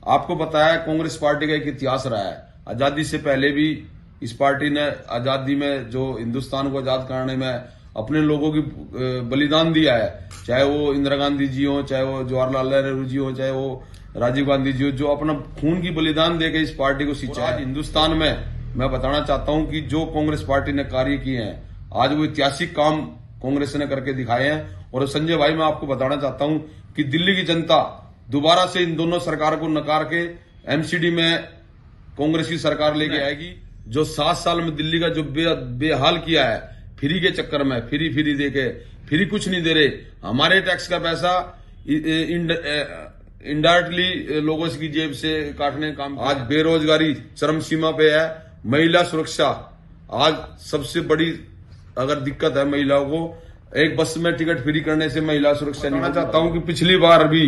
आपको पता है कांग्रेस पार्टी का एक इतिहास रहा है। आजादी से पहले भी इस पार्टी ने आजादी में जो हिंदुस्तान को आजाद कराने में अपने लोगों की बलिदान दिया है, चाहे वो इंदिरा गांधी जी हो, चाहे वो जवाहरलाल नेहरू जी हो, चाहे वो राजीव गांधी जी हो, जो अपना खून की बलिदान देकर इस पार्टी को सिंचा है। हिंदुस्तान में मैं बताना चाहता हूं कि जो कांग्रेस पार्टी ने कार्य किए हैं, आज वो ऐतिहासिक काम कांग्रेस ने करके दिखाए हैं। और संजय भाई, मैं आपको बताना चाहता हूं कि दिल्ली की जनता दोबारा से इन दोनों सरकार को नकार के एमसीडी में कांग्रेस की सरकार लेके आएगी। जो 7 साल में दिल्ली का जो बेहाल किया है, फ्री के चक्कर में फ्री देके, फ्री कुछ नहीं दे रहे, हमारे टैक्स का पैसा इनडायरेक्टली लोगों की जेब से काटने का काम। आज बेरोजगारी चरम सीमा पे है। महिला सुरक्षा आज सबसे बड़ी अगर दिक्कत है महिलाओं को, एक बस में टिकट फ्री करने से महिला सुरक्षा नहीं। मैं चाहता हूं कि पिछली बार भी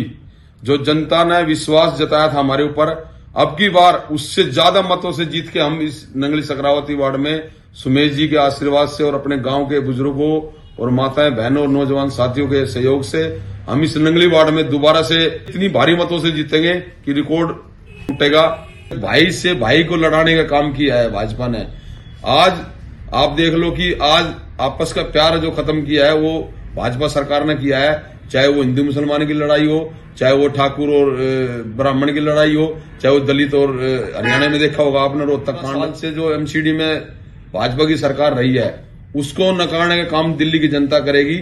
जो जनता ने विश्वास जताया था हमारे ऊपर, अब की बार उससे ज्यादा मतों से जीत के हम इस नंगली सकरावती वार्ड में सुमेश जी के आशीर्वाद से और अपने गांव के बुजुर्गों और माताएं बहनों और नौजवान साथियों के सहयोग से हम इस नंगली वार्ड में दोबारा से इतनी भारी मतों से जीतेंगे कि रिकॉर्ड टूटेगा। भाई से भाई को लड़ाने का काम किया है भाजपा ने। आज आप देख लो कि आज आपस का प्यार जो खत्म किया है वो भाजपा सरकार ने किया है। चाहे वो हिंदू मुसलमान की लड़ाई हो, चाहे वो ठाकुर और ब्राह्मण की लड़ाई हो, चाहे वो दलित और हरियाणा में देखा होगा आपने रोहतक कांड से जो एमसीडी में भाजपा की सरकार रही है, उसको नकारने का काम दिल्ली की जनता करेगी।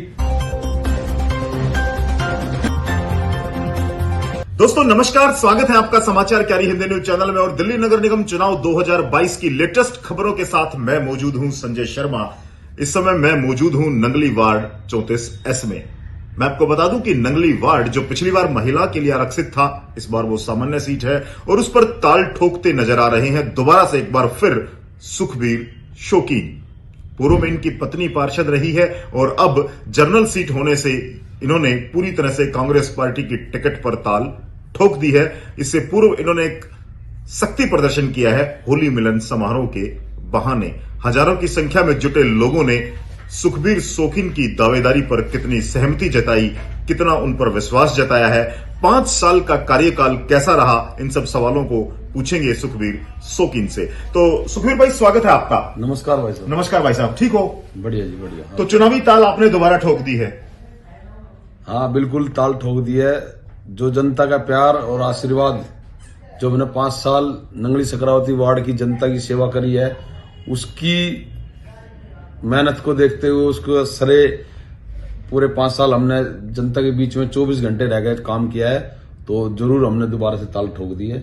दोस्तों नमस्कार, स्वागत है आपका समाचार क्यारी हिंदी न्यूज चैनल में। और दिल्ली नगर निगम चुनाव 2022 की लेटेस्ट खबरों के साथ मैं मौजूद हूं संजय शर्मा। इस समय मैं मौजूद हूं नंगली वार्ड 34S में। मैं आपको बता दूं कि नंगली वार्ड जो पिछली बार महिला के लिए आरक्षित था, इस बार वो सामान्य सीट है और उस पर ताल ठोकते नजर आ रहे हैं दोबारा से एक बार फिर सुखबीर शौकीन। पूर्व में इनकी पत्नी पार्षद रही है और अब जनरल सीट होने से इन्होंने पूरी तरह से कांग्रेस पार्टी की टिकट पर ताल ठोक दी है। इससे पूर्व इन्होंने एक शक्ति प्रदर्शन किया है होली मिलन समारोह के बहाने। हजारों की संख्या में जुटे लोगों ने सुखबीर शौकीन की दावेदारी पर कितनी सहमति जताई, कितना उन पर विश्वास जताया है, 5 साल का कार्यकाल कैसा रहा, इन सब सवालों को पूछेंगे सुखबीर शौकीन से। तो सुखबीर भाई, स्वागत है आपका। नमस्कार भाई साहब। नमस्कार भाई साहब, ठीक हो? बढ़िया जी, बढ़िया। हाँ। तो चुनावी ताल आपने दोबारा ठोक दी है? हाँ, बिल्कुल ताल ठोक दी है। जो जनता का प्यार और आशीर्वाद जो मैंने 5 साल नंगली सकरावती वार्ड की जनता की सेवा करी है, उसकी मेहनत को देखते हुए उसको सरे पूरे 5 साल हमने जनता के बीच में 24 घंटे रह गए काम किया है, तो जरूर हमने दोबारा से ताल ठोक दी है।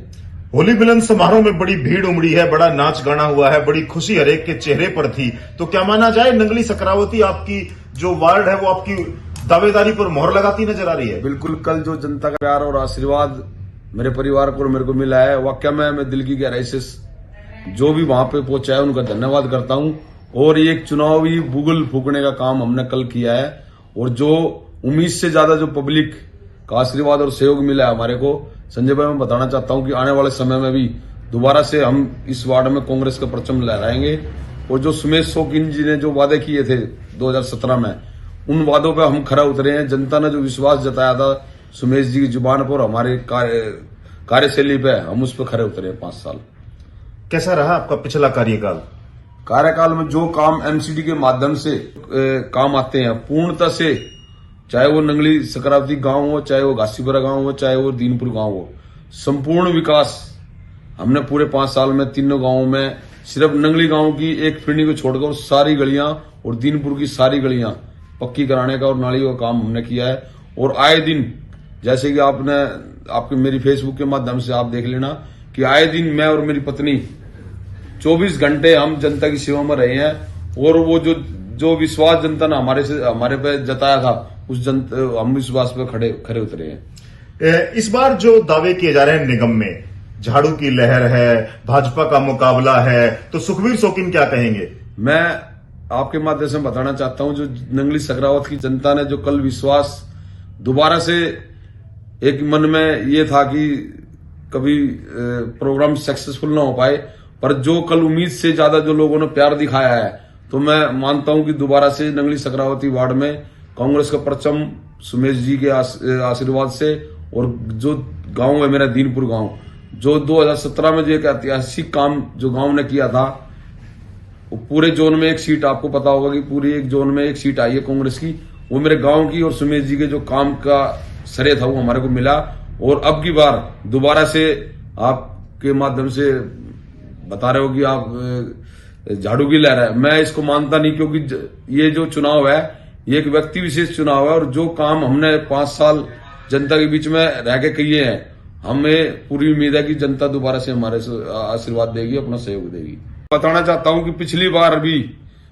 होली मिलन समारोह में बड़ी भीड़ उमड़ी है, बड़ा नाच गाना हुआ है, बड़ी खुशी हरेक के चेहरे पर थी। तो क्या माना जाए नंगली सकरावती आपकी जो वार्ड है वो आपकी दावेदारी पर मोहर लगाती नजर आ रही है? बिल्कुल। कल जो जनता का प्यार और आशीर्वाद मेरे परिवार को और मेरे को मिला है, वाकई में मैं दिल की गहराई से जो भी वहां पे पहुंचा है उनका धन्यवाद करता हूं। और ये एक चुनावी बुगल फूकने का काम हमने कल किया है और जो उम्मीद से ज्यादा जो पब्लिक का आशीर्वाद और सहयोग मिला है हमारे को, संजय भाई मैं बताना चाहता हूं कि आने वाले समय में भी दोबारा से हम इस वार्ड में कांग्रेस का परचम लहराएंगे। और जो सुमेश शौकीन जी ने जो वादे किए थे 2017 में, उन वादों पर हम खरा उतरे हैं। जनता ने जो विश्वास जताया था सुमेश जी की जुबान पर, हमारे कार्यशैली पे, हम उस पर खरे उतरे हैं 5 साल। कैसा रहा आपका पिछला कार्यकाल में जो काम एमसीडी के माध्यम से काम आते हैं पूर्णतः से, चाहे वो नंगली सकरावती गांव हो, चाहे वो घासीपुरा गांव हो, चाहे वो दीनपुर गांव हो, संपूर्ण विकास हमने पूरे 5 साल में तीनों गांवों में, सिर्फ नंगली गांव की एक फिरनी को छोड़कर सारी गलियां और दीनपुर की सारी गलियां पक्की कराने का और नालियों का काम हमने किया है। और आए दिन, जैसे कि आपके मेरी फेसबुक के माध्यम से आप देख लेना कि आए दिन मैं और मेरी पत्नी 24 घंटे हम जनता की सेवा में रहे हैं। और वो जो विश्वास जनता ने हमारे पे जताया था, हम इस बात पे खरे उतरे हैं। इस बार जो दावे किए जा रहे हैं निगम में, झाड़ू की लहर है, भाजपा का मुकाबला है, तो सुखबीर शौकीन क्या कहेंगे? मैं आपके माध्यम से बताना चाहता हूं, जो नंगली सकरावत की जनता ने जो कल विश्वास दोबारा से, एक मन में ये था कि कभी प्रोग्राम सक्सेसफुल ना हो पाए, पर जो कल उम्मीद से ज्यादा जो लोगों ने प्यार दिखाया है, तो मैं मानता हूं कि दोबारा से नंगली सकरावती वार्ड में कांग्रेस का परचम सुमेश जी के आशीर्वाद से, और जो गांव है मेरा दीनपुर गांव, जो 2017 में जो एक ऐतिहासिक काम जो गांव ने किया था, वो पूरे जोन में एक सीट, आपको पता होगा कि पूरी एक जोन में एक सीट आई है कांग्रेस की, वो मेरे गांव की और सुमेश जी के जो काम का श्रेय था वो हमारे को मिला। और अब की बार दोबारा से आपके माध्यम से बता रहे हो कि आप झाड़ू की लहर है, मैं इसको मानता नहीं, क्योंकि ये जो चुनाव है ये एक व्यक्ति विशेष चुनाव है, और जो काम हमने 5 साल जनता के बीच में रह के किए हैं, हमें पूरी उम्मीद है कि जनता दोबारा से हमारे आशीर्वाद देगी, अपना सहयोग देगी। बताना चाहता हूं कि पिछली बार भी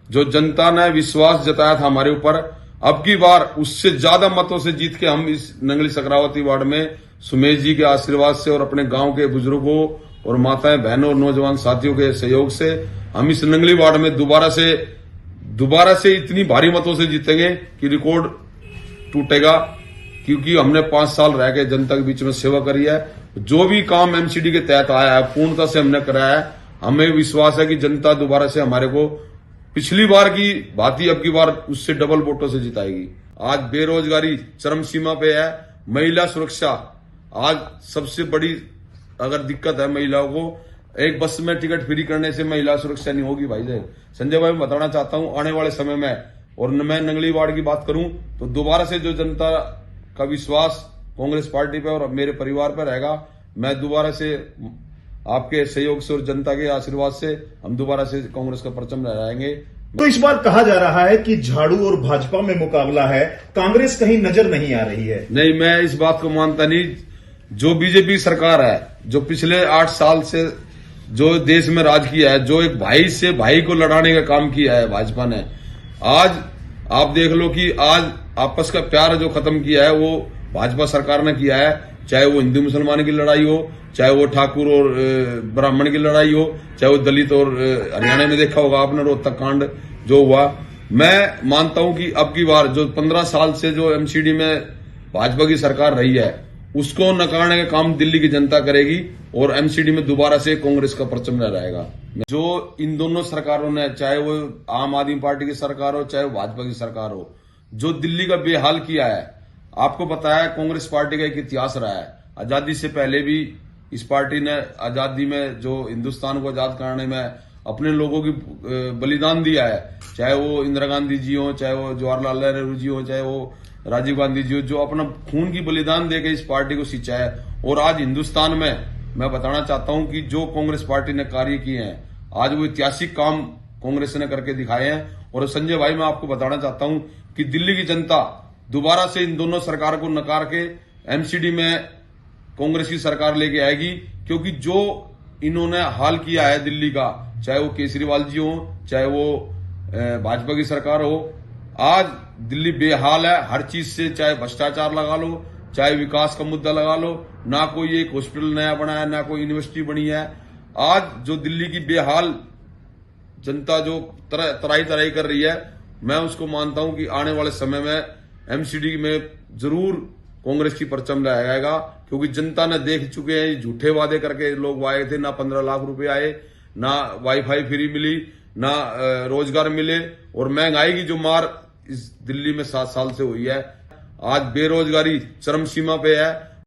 जो जनता ने विश्वास जताया था हमारे ऊपर, अब की बार उससे ज्यादा मतों से जीत के हम इस नंगली सकरावती वार्ड में सुमेश जी के आशीर्वाद से और अपने गांव के बुजुर्गों और माताएं बहनों और नौजवान साथियों के सहयोग से हम इस नंगली वार्ड में दोबारा से इतनी भारी मतों से जीतेंगे कि रिकॉर्ड टूटेगा, क्योंकि हमने 5 साल रह के जनता के बीच में सेवा करी है। जो भी काम एमसीडी के तहत आया है पूर्णता से हमने कराया है। हमें विश्वास है कि जनता दोबारा से हमारे को पिछली बार की भांति अब की बार उससे डबल वोटों से जिताएगी। आज बेरोजगारी चरम सीमा पे है, महिला सुरक्षा आज सबसे बड़ी अगर दिक्कत है महिलाओं को, एक बस में टिकट फ्री करने से महिला सुरक्षा नहीं होगी भाई साहब। संजय भाई, मैं बताना चाहता हूं आने वाले समय में, और मैं नंगली वार्ड की बात करूं तो दोबारा से जो जनता का विश्वास कांग्रेस पार्टी पे और मेरे परिवार पर रहेगा, मैं दोबारा से आपके सहयोग से और जनता के आशीर्वाद से हम दोबारा से कांग्रेस का परचम लहराएंगे। तो इस बार कहा जा रहा है कि झाड़ू और भाजपा में मुकाबला है, कांग्रेस कहीं नजर नहीं आ रही है। नहीं, मैं इस बात को मानता नहीं। जो बीजेपी सरकार है, जो पिछले 8 साल से जो देश में राज किया है, जो एक भाई से भाई को लड़ाने का काम किया है भाजपा ने, आज आप देख लो कि आज आपस का प्यार जो खत्म किया है वो भाजपा सरकार ने किया है। चाहे वो हिंदू मुसलमान की लड़ाई हो, चाहे वो ठाकुर और ब्राह्मण की लड़ाई हो, चाहे वो दलित और हरियाणा में देखा होगा आपने रोहतक कांड जो हुआ। मैं मानता हूं कि अब की बार जो 15 साल से जो एमसीडी में भाजपा की सरकार रही है उसको नकारने का काम दिल्ली की जनता करेगी, और एमसीडी में दोबारा से कांग्रेस का परचम लहराएगा। जो इन दोनों सरकारों ने, चाहे वो आम आदमी पार्टी की सरकार हो चाहे वो भाजपा की सरकार हो, जो दिल्ली का बेहाल किया है, आपको पता है कांग्रेस पार्टी का एक इतिहास रहा है। आजादी से पहले भी इस पार्टी ने आजादी में जो हिंदुस्तान को आजाद कराने में अपने लोगों की बलिदान दिया है, चाहे वो इंदिरा गांधी जी हो, चाहे वो जवाहरलाल नेहरू जी हो, चाहे वो राजीव गांधी जी हो, जो अपना खून की बलिदान देकर इस पार्टी को सिंचा है। और आज हिंदुस्तान में मैं बताना चाहता हूं कि जो कांग्रेस पार्टी ने कार्य किए हैं, आज वो ऐतिहासिक काम कांग्रेस ने करके दिखाए हैं। और संजय भाई, मैं आपको बताना चाहता हूं कि दिल्ली की जनता दोबारा से इन दोनों सरकार को नकार के एमसीडी में कांग्रेस की सरकार लेके आएगी, क्योंकि जो इन्होंने हाल किया है दिल्ली का, चाहे वो केजरीवाल जी हो, चाहे वो भाजपा की सरकार हो, आज दिल्ली बेहाल है हर चीज से। चाहे भ्रष्टाचार लगा लो, चाहे विकास का मुद्दा लगा लो, ना कोई एक हॉस्पिटल नया बना है, ना कोई यूनिवर्सिटी बनी है। आज जो दिल्ली की बेहाल जनता जो तराई कर रही है, मैं उसको मानता हूं कि आने वाले समय में एमसीडी में जरूर कांग्रेस की परचम लहराएगा, क्योंकि जनता ने देख चुके हैं झूठे वादे करके लोग आए थे, ना 15 लाख रुपए आए, ना वाईफाई फ्री मिली, ना रोजगार मिले, और महंगाई की जो मार इस दिल्ली में 7 साल से हुई है। आज बेरोजगारी चरम सीमा पे है,